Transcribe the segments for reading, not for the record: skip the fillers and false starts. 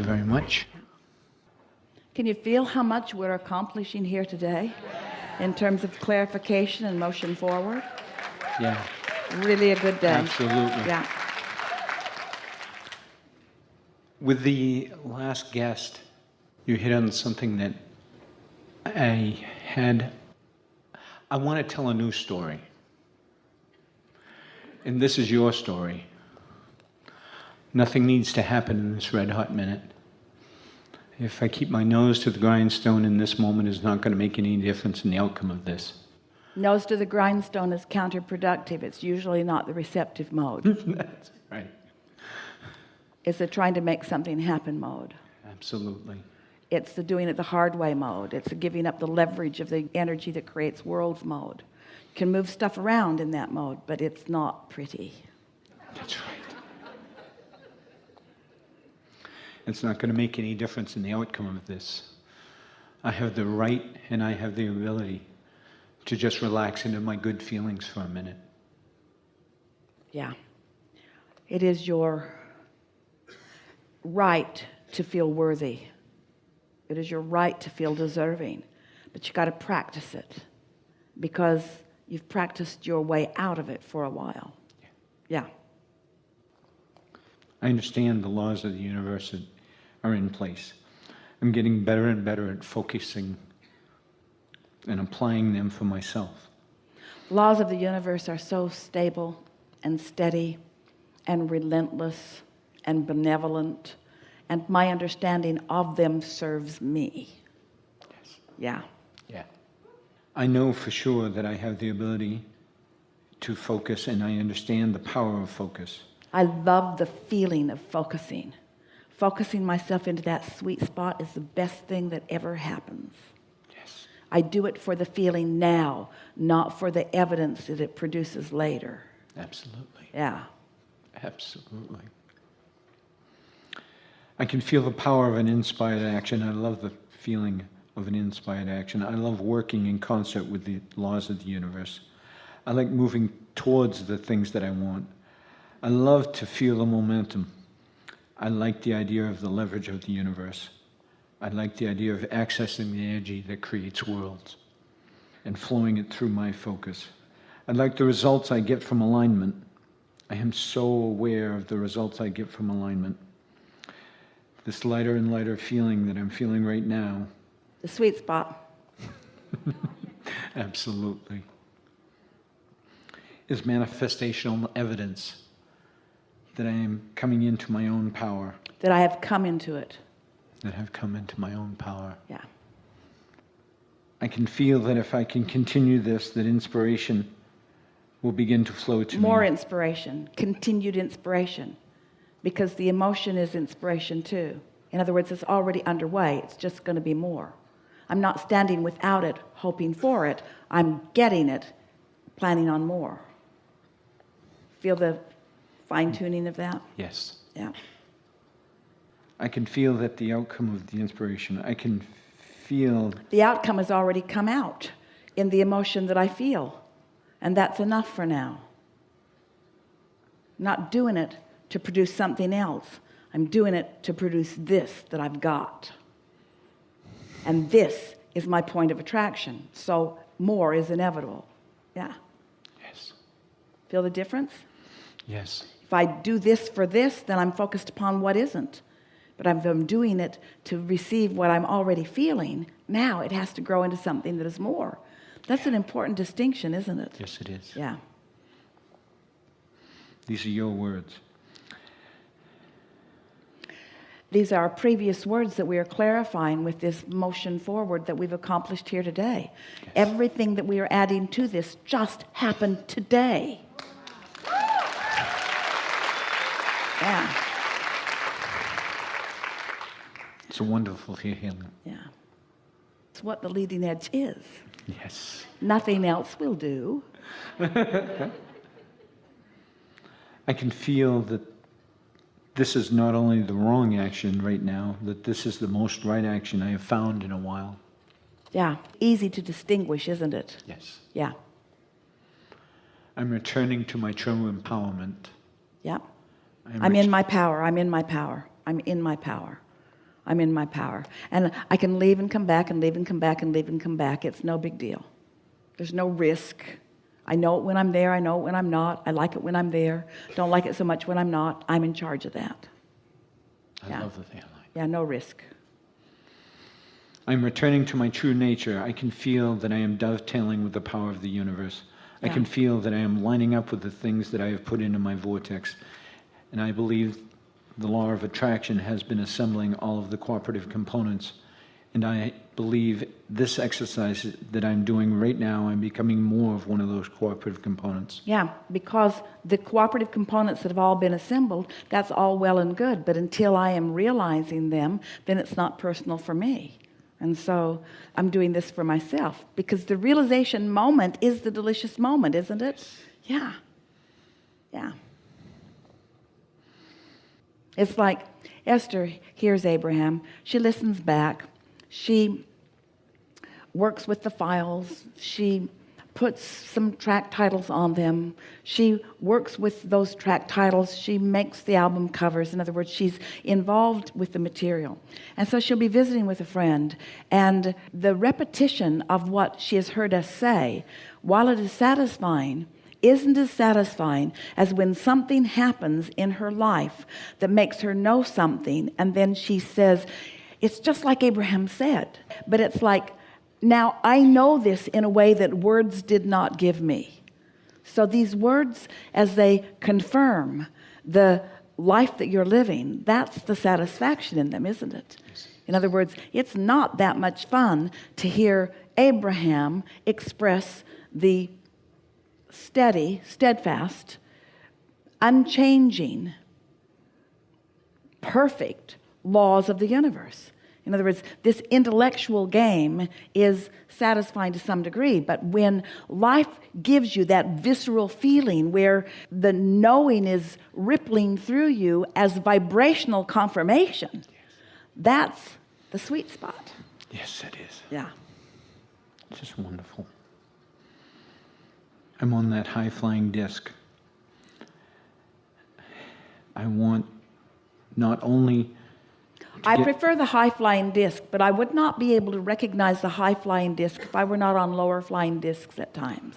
you very much. Can you feel how much we're accomplishing here today in terms of clarification and motion forward? Yeah. Really a good day. Absolutely. Yeah. With the last guest, you hit on something that I want to tell a new story. And this is your story. Nothing needs to happen in this red hot minute. If I keep my nose to the grindstone in this moment, is not going to make any difference in the outcome of this. Nose to the grindstone is counterproductive. It's usually not the receptive mode. That's right. It's the trying to make something happen mode. Absolutely. It's the doing it the hard way mode. It's the giving up the leverage of the energy that creates worlds mode. You can move stuff around in that mode, but it's not pretty. That's right. It's not going to make any difference in the outcome of this. I have the right and I have the ability to just relax into my good feelings for a minute. Yeah. It is your right to feel worthy. It is your right to feel deserving, but you got to practice it because you've practiced your way out of it for a while. Yeah. I understand the laws of the universe that are in place. I'm getting better and better at focusing and applying them for myself. Laws of the universe are so stable and steady and relentless and benevolent, and my understanding of them serves me. Yes. Yeah. Yeah. I know for sure that I have the ability to focus, and I understand the power of focus. I love the feeling of focusing. Focusing myself into that sweet spot is the best thing that ever happens. Yes. I do it for the feeling now, not for the evidence that it produces later. Absolutely. Yeah. Absolutely. I can feel the power of an inspired action. I love the feeling of an inspired action. I love working in concert with the laws of the universe. I like moving towards the things that I want. I love to feel the momentum. I like the idea of the leverage of the universe. I like the idea of accessing the energy that creates worlds and flowing it through my focus. I like the results I get from alignment. I am so aware of the results I get from alignment. This lighter and lighter feeling that I'm feeling right now. The sweet spot. Absolutely. Is manifestational evidence that I am coming into my own power. That I have come into it. That I've come into my own power. Yeah. I can feel that if I can continue this, that inspiration will begin to flow to me. More inspiration, continued inspiration, because the emotion is inspiration too. In other words, it's already underway. It's just going to be more. I'm not standing without it, hoping for it. I'm getting it, planning on more. Feel the fine-tuning of that? Yes. Yeah. I can feel that the outcome of the inspiration, I can feel... The outcome has already come out in the emotion that I feel. And that's enough for now. I'm not doing it to produce something else. I'm doing it to produce this that I've got. And this is my point of attraction. So more is inevitable. Yeah. Yes. Feel the difference? Yes. If I do this for this, then I'm focused upon what isn't. But if I'm doing it to receive what I'm already feeling, now it has to grow into something that is more. That's an important distinction, isn't it? Yes, it is. Yeah. These are your words. These are previous words that we are clarifying with this motion forward that we've accomplished here today. Yes. Everything that we are adding to this just happened today. Yeah. It's a wonderful feeling. Yeah. It's what the leading edge is. Yes. Nothing else will do. I can feel that this is not only the wrong action right now, that this is the most right action I have found in a while. Yeah. Easy to distinguish, isn't it? Yes. Yeah. I'm returning to my true empowerment. Yeah. I'm in my power. I'm in my power. I'm in my power. I'm in my power. And I can leave and come back and leave and come back and leave and come back. It's no big deal. There's no risk. I know it when I'm there. I know it when I'm not. I like it when I'm there. Don't like it so much when I'm not. I'm in charge of that. I love the feeling. Yeah, no risk. I'm returning to my true nature. I can feel that I am dovetailing with the power of the universe. I can feel that I am lining up with the things that I have put into my vortex. And I believe the law of attraction has been assembling all of the cooperative components. And I believe this exercise that I'm doing right now, I'm becoming more of one of those cooperative components. Yeah, because the cooperative components that have all been assembled, that's all well and good. But until I am realizing them, then it's not personal for me. And so I'm doing this for myself, because the realization moment is the delicious moment, isn't it? Yeah. Yeah. It's like Esther hears Abraham. She listens back. She works with the files. She puts some track titles on them. She works with those track titles. She makes the album covers. In other words, she's involved with the material. And so she'll be visiting with a friend, and the repetition of what she has heard us say, while it is satisfying, isn't as satisfying as when something happens in her life that makes her know something, and then she says, it's just like Abraham said, but it's like, now I know this in a way that words did not give me. So these words, as they confirm the life that you're living, that's the satisfaction in them, isn't it? In other words, it's not that much fun to hear Abraham express the steady, steadfast, unchanging, perfect laws of the universe. In other words, this intellectual game is satisfying to some degree, but when life gives you that visceral feeling where the knowing is rippling through you as vibrational confirmation, that's the sweet spot. Yes, it is. Yeah. It's just wonderful. I'm on that high-flying disc. I want not only I prefer the high-flying disc, but I would not be able to recognize the high-flying disc if I were not on lower-flying discs at times.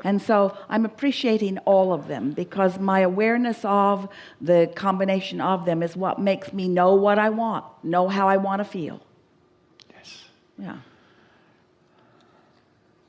And so I'm appreciating all of them, because my awareness of the combination of them is what makes me know what I want, know how I want to feel. Yes. Yeah.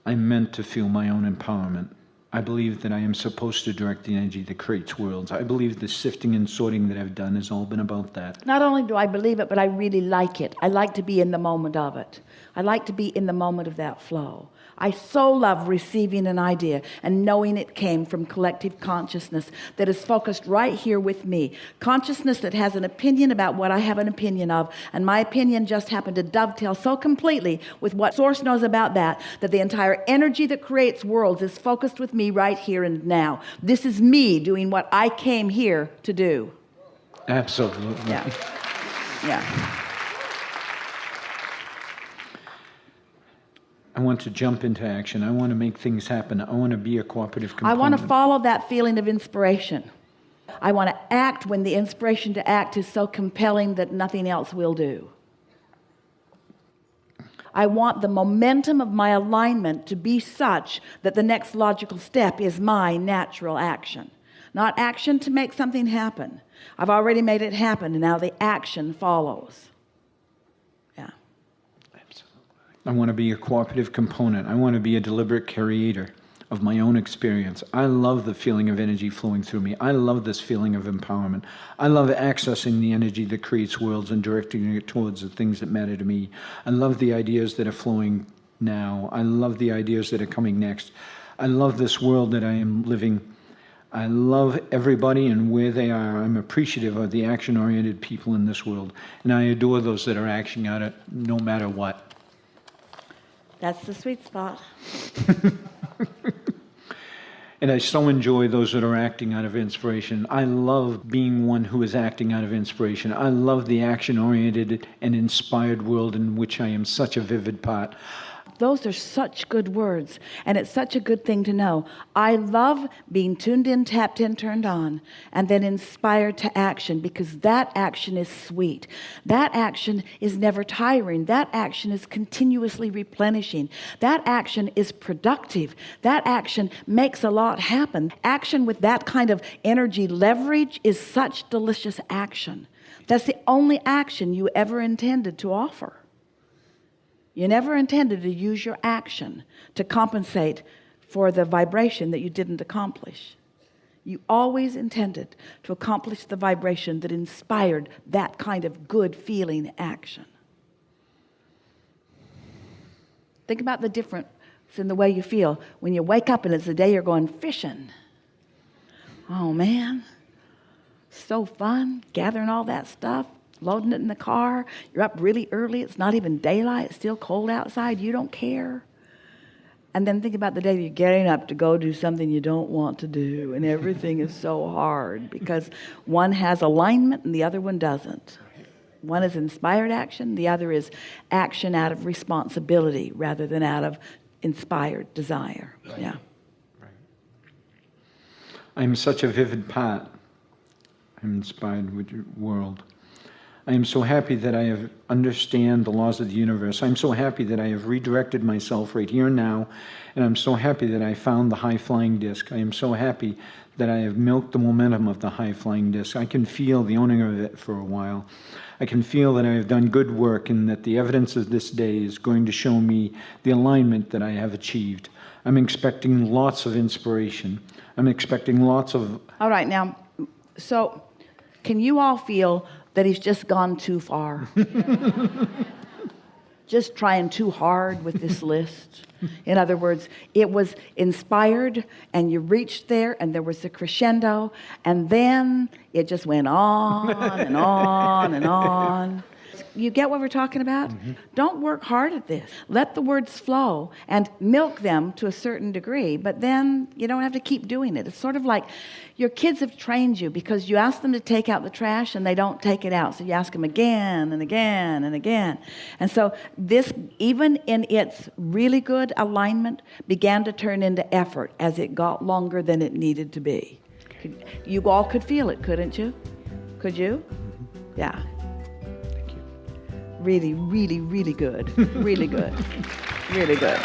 I'm meant to feel my own empowerment. I believe that I am supposed to direct the energy that creates worlds. I believe the sifting and sorting that I've done has all been about that. Not only do I believe it, but I really like it. I like to be in the moment of it. I like to be in the moment of that flow. I so love receiving an idea and knowing it came from collective consciousness that is focused right here with me. Consciousness that has an opinion about what I have an opinion of, and my opinion just happened to dovetail so completely with what Source knows about that the entire energy that creates worlds is focused with me right here and now. This is me doing what I came here to do. Absolutely. Yeah. Yeah. I want to jump into action. I want to make things happen. I want to be a cooperative component. I want to follow that feeling of inspiration. I want to act when the inspiration to act is so compelling that nothing else will do. I want the momentum of my alignment to be such that the next logical step is my natural action. Not action to make something happen. I've already made it happen, and now the action follows. Yeah. I want to be a cooperative component. I want to be a deliberate creator of my own experience. I love the feeling of energy flowing through me. I love this feeling of empowerment. I love accessing the energy that creates worlds and directing it towards the things that matter to me. I love the ideas that are flowing now. I love the ideas that are coming next. I love this world that I am living. I love everybody and where they are. I'm appreciative of the action-oriented people in this world. And I adore those that are acting at it no matter what. That's the sweet spot. And I so enjoy those that are acting out of inspiration. I love being one who is acting out of inspiration. I love the action-oriented and inspired world in which I am such a vivid part. Those are such good words, and it's such a good thing to know. I love being tuned in, tapped in, turned on, and then inspired to action, because that action is sweet. That action is never tiring. That action is continuously replenishing. That action is productive. That action makes a lot happen. Action with that kind of energy leverage is such delicious action. That's the only action you ever intended to offer. You never intended to use your action to compensate for the vibration that you didn't accomplish. You always intended to accomplish the vibration that inspired that kind of good feeling action. Think about the difference in the way you feel when you wake up and it's the day you're going fishing. Oh man, so fun, gathering all that stuff, loading it in the car. You're up really early. It's not even daylight. It's still cold outside. You don't care. And then think about the day you're getting up to go do something you don't want to do, and everything is so hard because one has alignment and the other one doesn't. One is inspired action. The other is action out of responsibility rather than out of inspired desire. Right. Yeah. Right. I'm such a vivid part. I'm inspired with your world. I am so happy that I have understand the laws of the universe. I'm so happy that I have redirected myself right here and now, and I'm so happy that I found the high-flying disc. I am so happy that I have milked the momentum of the high-flying disc. I can feel the owning of it for a while. I can feel that I have done good work and that the evidence of this day is going to show me the alignment that I have achieved. I'm expecting lots of inspiration. I'm expecting lots of... All right, now, so can you all feel that he's just gone too far? Just trying too hard with this list. In other words, it was inspired and you reached there and there was a crescendo and then it just went on and on and on. You get what we're talking about? Mm-hmm. Don't work hard at this. Let the words flow and milk them to a certain degree, but then you don't have to keep doing it. It's sort of like your kids have trained you because you ask them to take out the trash and they don't take it out. So you ask them again and again and again. And so this, even in its really good alignment, began to turn into effort as it got longer than it needed to be. You all could feel it, couldn't you? Could you? Mm-hmm. Yeah. Really, really, really good. Really good. Really good.